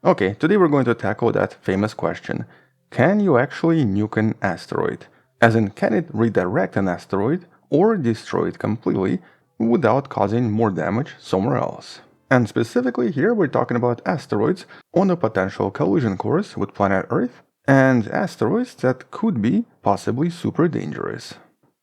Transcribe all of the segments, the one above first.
Okay, today we're going to tackle that famous question. Can you actually nuke an asteroid? As in, can it redirect an asteroid or destroy it completely without causing more damage somewhere else? And specifically here we're talking about asteroids on a potential collision course with planet Earth and asteroids that could be possibly super dangerous.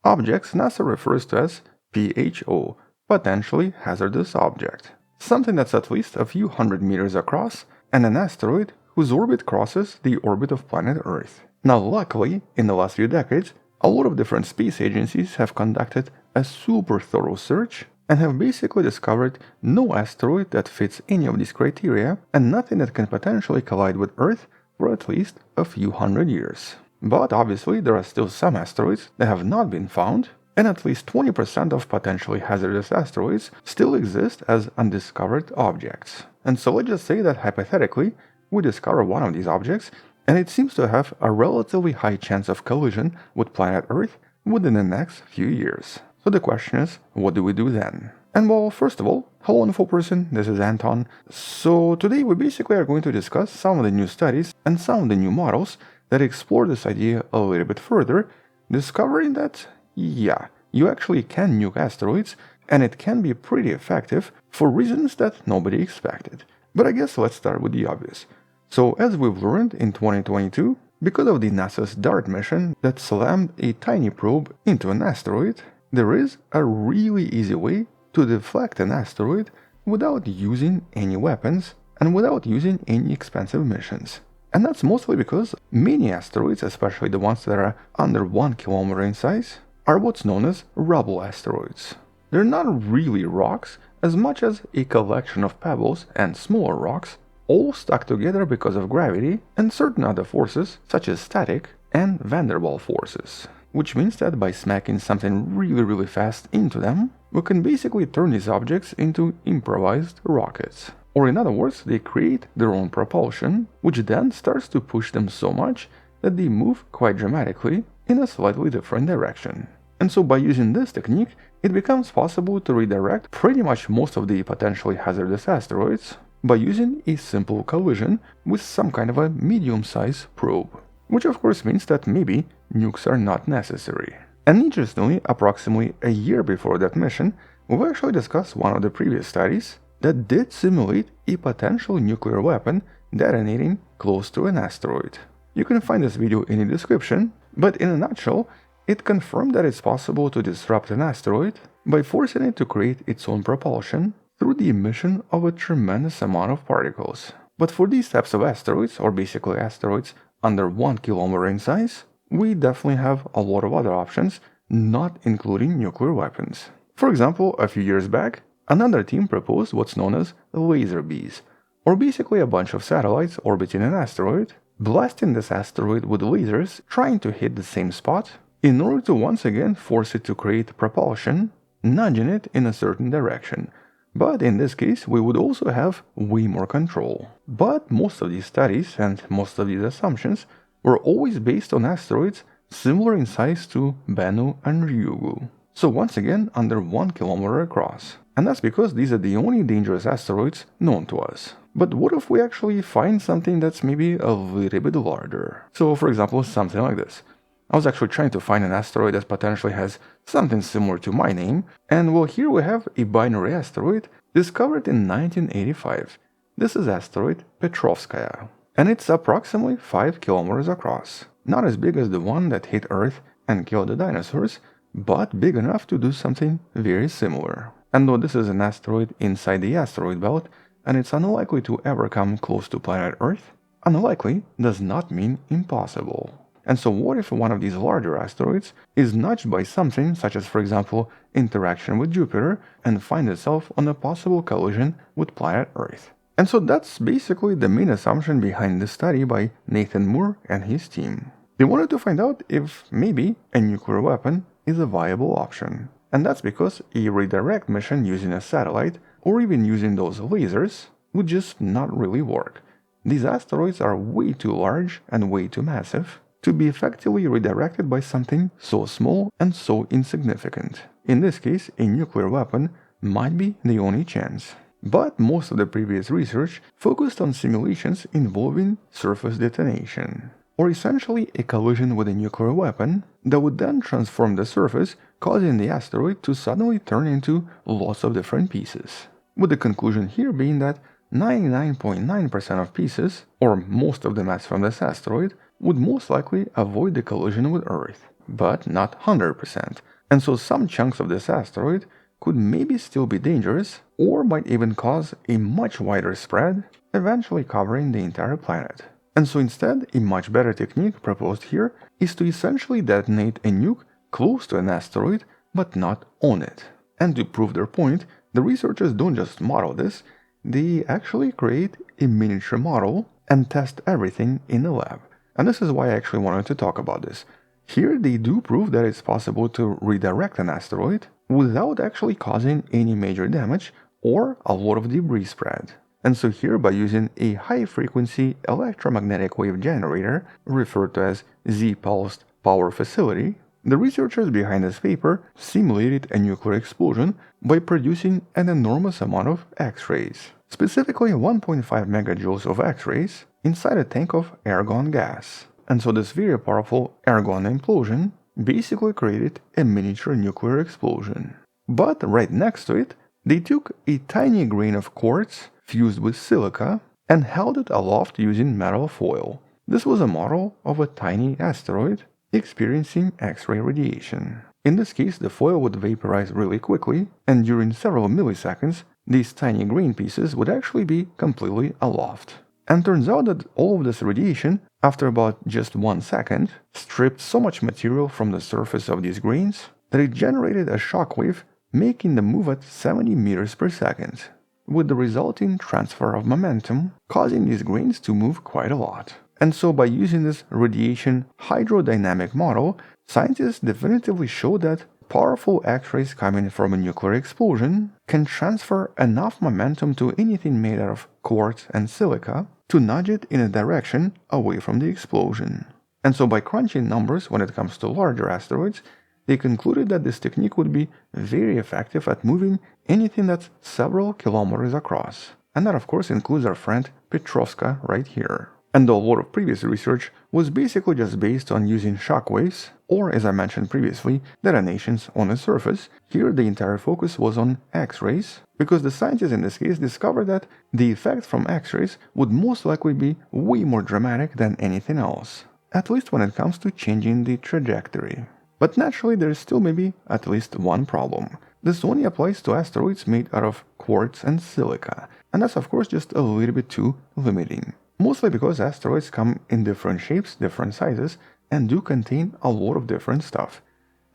Objects NASA refers to as PHO, potentially hazardous object. Something that's at least a few hundred meters across and an asteroid whose orbit crosses the orbit of planet Earth. Now luckily, in the last few decades, a lot of different space agencies have conducted a super thorough search and have basically discovered no asteroid that fits any of these criteria and nothing that can potentially collide with Earth for at least a few hundred years. But obviously there are still some asteroids that have not been found, and at least 20% of potentially hazardous asteroids still exist as undiscovered objects. And so let's just say that hypothetically, we discover one of these objects, and it seems to have a relatively high chance of collision with planet Earth within the next few years. So the question is, what do we do then? And well, first of all, hello wonderful person, this is Anton. So today we basically are going to discuss some of the new studies and some of the new models that explore this idea a little bit further, discovering that, yeah, you actually can nuke asteroids, and it can be pretty effective for reasons that nobody expected. But I guess let's start with the obvious. So as we've learned in 2022, because of the NASA's DART mission that slammed a tiny probe into an asteroid, there is a really easy way to deflect an asteroid without using any weapons and without using any expensive missions. And that's mostly because many asteroids, especially the ones that are under 1 kilometer in size, are what's known as rubble asteroids. They're not really rocks as much as a collection of pebbles and smaller rocks, all stuck together because of gravity and certain other forces such as static and van der Waals forces. Which means that by smacking something really fast into them, we can basically turn these objects into improvised rockets. Or in other words, they create their own propulsion, which then starts to push them so much that they move quite dramatically in a slightly different direction. And so by using this technique, it becomes possible to redirect pretty much most of the potentially hazardous asteroids by using a simple collision with some kind of a medium-sized probe. Which of course means that maybe nukes are not necessary. And interestingly, approximately a year before that mission, we've actually discussed one of the previous studies that did simulate a potential nuclear weapon detonating close to an asteroid. You can find this video in the description, but in a nutshell, it confirmed that it's possible to disrupt an asteroid by forcing it to create its own propulsion through the emission of a tremendous amount of particles. But for these types of asteroids, or basically asteroids under 1 kilometer in size, we definitely have a lot of other options, not including nuclear weapons. For example, a few years back, another team proposed what's known as laser bees, or basically a bunch of satellites orbiting an asteroid, blasting this asteroid with lasers trying to hit the same spot in order to once again force it to create propulsion, nudging it in a certain direction. But in this case, we would also have way more control. But most of these studies and most of these assumptions were always based on asteroids similar in size to Bennu and Ryugu. So once again, under 1 kilometer across. And that's because these are the only dangerous asteroids known to us. But what if we actually find something that's maybe a little bit larger? So for example, something like this. I was actually trying to find an asteroid that potentially has something similar to my name, and well, here we have a binary asteroid discovered in 1985. This is asteroid Petrovskaya, and it's approximately 5 kilometers across. Not as big as the one that hit Earth and killed the dinosaurs, but big enough to do something very similar. And though this is an asteroid inside the asteroid belt, and it's unlikely to ever come close to planet Earth, unlikely does not mean impossible. And so what if one of these larger asteroids is nudged by something such as, for example, interaction with Jupiter and finds itself on a possible collision with planet Earth? And so that's basically the main assumption behind this study by Nathan Moore and his team. They wanted to find out if maybe a nuclear weapon is a viable option. And that's because a redirect mission using a satellite or even using those lasers would just not really work. These asteroids are way too large and way too massive to be effectively redirected by something so small and so insignificant. In this case, a nuclear weapon might be the only chance. But most of the previous research focused on simulations involving surface detonation, or essentially a collision with a nuclear weapon that would then transform the surface, causing the asteroid to suddenly turn into lots of different pieces. With the conclusion here being that 99.9% of pieces, or most of the mass from this asteroid, would most likely avoid the collision with Earth, but not 100%. And so some chunks of this asteroid could maybe still be dangerous, or might even cause a much wider spread, eventually covering the entire planet. And so instead, a much better technique proposed here is to essentially detonate a nuke close to an asteroid, but not on it. And to prove their point, the researchers don't just model this, they actually create a miniature model and test everything in the lab. And this is why I actually wanted to talk about this. Here they do prove that it's possible to redirect an asteroid without actually causing any major damage or a lot of debris spread. And so here, by using a high-frequency electromagnetic wave generator, referred to as Z-pulsed power facility, the researchers behind this paper simulated a nuclear explosion by producing an enormous amount of X-rays, specifically 1.5 megajoules of X-rays inside a tank of argon gas. And so this very powerful argon implosion basically created a miniature nuclear explosion. But right next to it, they took a tiny grain of quartz fused with silica and held it aloft using metal foil. This was a model of a tiny asteroid experiencing X-ray radiation. In this case, the foil would vaporize really quickly, and during several milliseconds, these tiny grain pieces would actually be completely aloft. And turns out that all of this radiation, after about just 1 second, stripped so much material from the surface of these grains that it generated a shockwave, making them move at 70 meters per second, with the resulting transfer of momentum, causing these grains to move quite a lot. And so by using this radiation hydrodynamic model, scientists definitively show that powerful X-rays coming from a nuclear explosion can transfer enough momentum to anything made out of quartz and silica to nudge it in a direction away from the explosion. And so by crunching numbers when it comes to larger asteroids, they concluded that this technique would be very effective at moving anything that's several kilometers across. And that of course includes our friend Petrovska right here. And though a lot of previous research was basically just based on using shockwaves, or as I mentioned previously, detonations on the surface, here the entire focus was on X-rays, because the scientists in this case discovered that the effect from X-rays would most likely be way more dramatic than anything else, at least when it comes to changing the trajectory. But naturally there is still maybe at least one problem. This only applies to asteroids made out of quartz and silica, and that's of course just a little bit too limiting. Mostly because asteroids come in different shapes, different sizes, and do contain a lot of different stuff.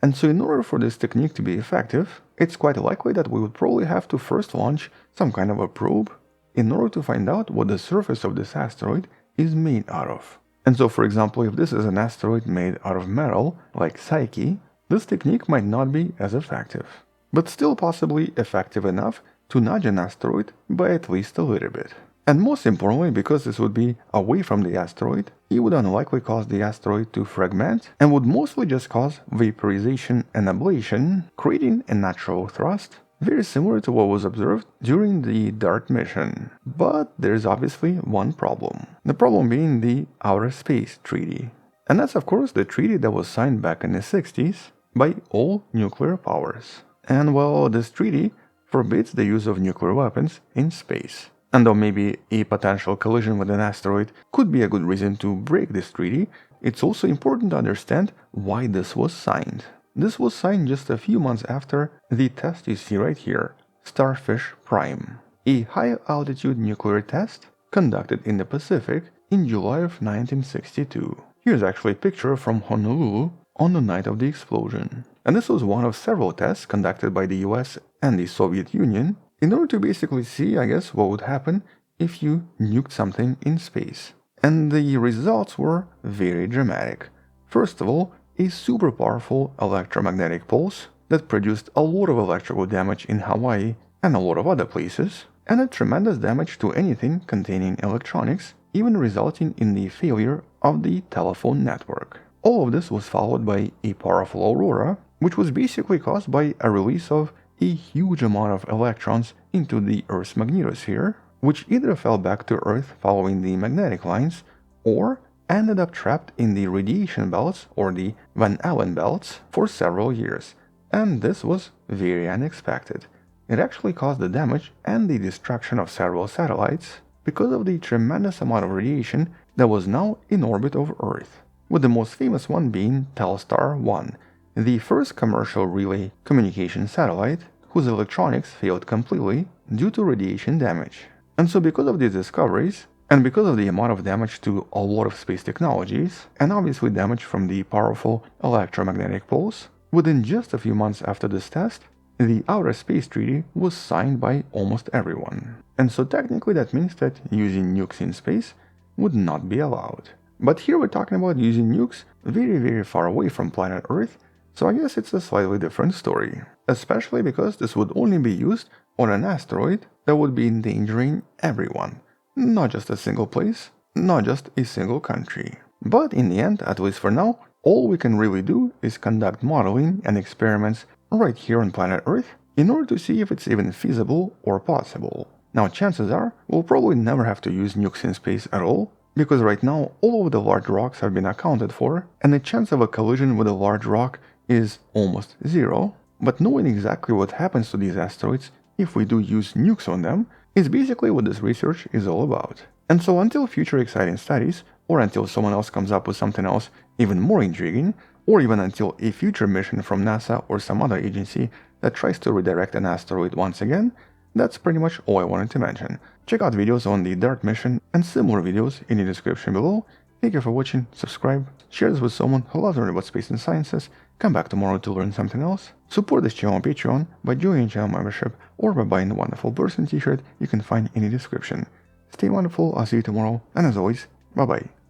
And so in order for this technique to be effective, it's quite likely that we would probably have to first launch some kind of a probe in order to find out what the surface of this asteroid is made out of. And so for example, if this is an asteroid made out of metal, like Psyche, this technique might not be as effective, but still possibly effective enough to nudge an asteroid by at least a little bit. And most importantly, because this would be away from the asteroid, it would unlikely cause the asteroid to fragment and would mostly just cause vaporization and ablation, creating a natural thrust, very similar to what was observed during the DART mission. But there's obviously one problem. The problem being the Outer Space Treaty. And that's of course the treaty that was signed back in the 60s by all nuclear powers. And well, this treaty forbids the use of nuclear weapons in space. And though maybe a potential collision with an asteroid could be a good reason to break this treaty, it's also important to understand why this was signed. This was signed just a few months after the test you see right here, Starfish Prime, a high-altitude nuclear test conducted in the Pacific in July of 1962. Here's actually a picture from Honolulu on the night of the explosion. And this was one of several tests conducted by the US and the Soviet Union in order to basically see, I guess, what would happen if you nuked something in space. And the results were very dramatic. First of all, a super powerful electromagnetic pulse that produced a lot of electrical damage in Hawaii and a lot of other places, and a tremendous damage to anything containing electronics, even resulting in the failure of the telephone network. All of this was followed by a powerful aurora, which was basically caused by a release of a huge amount of electrons into the Earth's magnetosphere, which either fell back to Earth following the magnetic lines, or ended up trapped in the radiation belts or the Van Allen belts for several years. And this was very unexpected. It actually caused the damage and the destruction of several satellites because of the tremendous amount of radiation that was now in orbit over Earth, with the most famous one being Telstar 1, the first commercial relay communication satellite whose electronics failed completely due to radiation damage. And so because of these discoveries, and because of the amount of damage to a lot of space technologies, and obviously damage from the powerful electromagnetic pulse, within just a few months after this test, the Outer Space Treaty was signed by almost everyone. And so technically that means that using nukes in space would not be allowed. But here we're talking about using nukes very far away from planet Earth, so I guess it's a slightly different story. Especially because this would only be used on an asteroid that would be endangering everyone. Not just a single place, not just a single country. But in the end, at least for now, all we can really do is conduct modeling and experiments right here on planet Earth in order to see if it's even feasible or possible. Now chances are we'll probably never have to use nukes in space at all, because right now all of the large rocks have been accounted for and the chance of a collision with a large rock is almost zero. But knowing exactly what happens to these asteroids if we do use nukes on them is basically what this research is all about. And so until future exciting studies, or until someone else comes up with something else even more intriguing, or even until a future mission from NASA or some other agency that tries to redirect an asteroid once again, that's pretty much all I wanted to mention. Check out videos on the DART mission and similar videos in the description below. Thank you for watching, subscribe, share this with someone who loves learning about space and sciences, come back tomorrow to learn something else, support this channel on Patreon by joining channel membership or by buying the Wonderful Person t-shirt you can find in the description. Stay wonderful, I'll see you tomorrow, and as always, bye bye.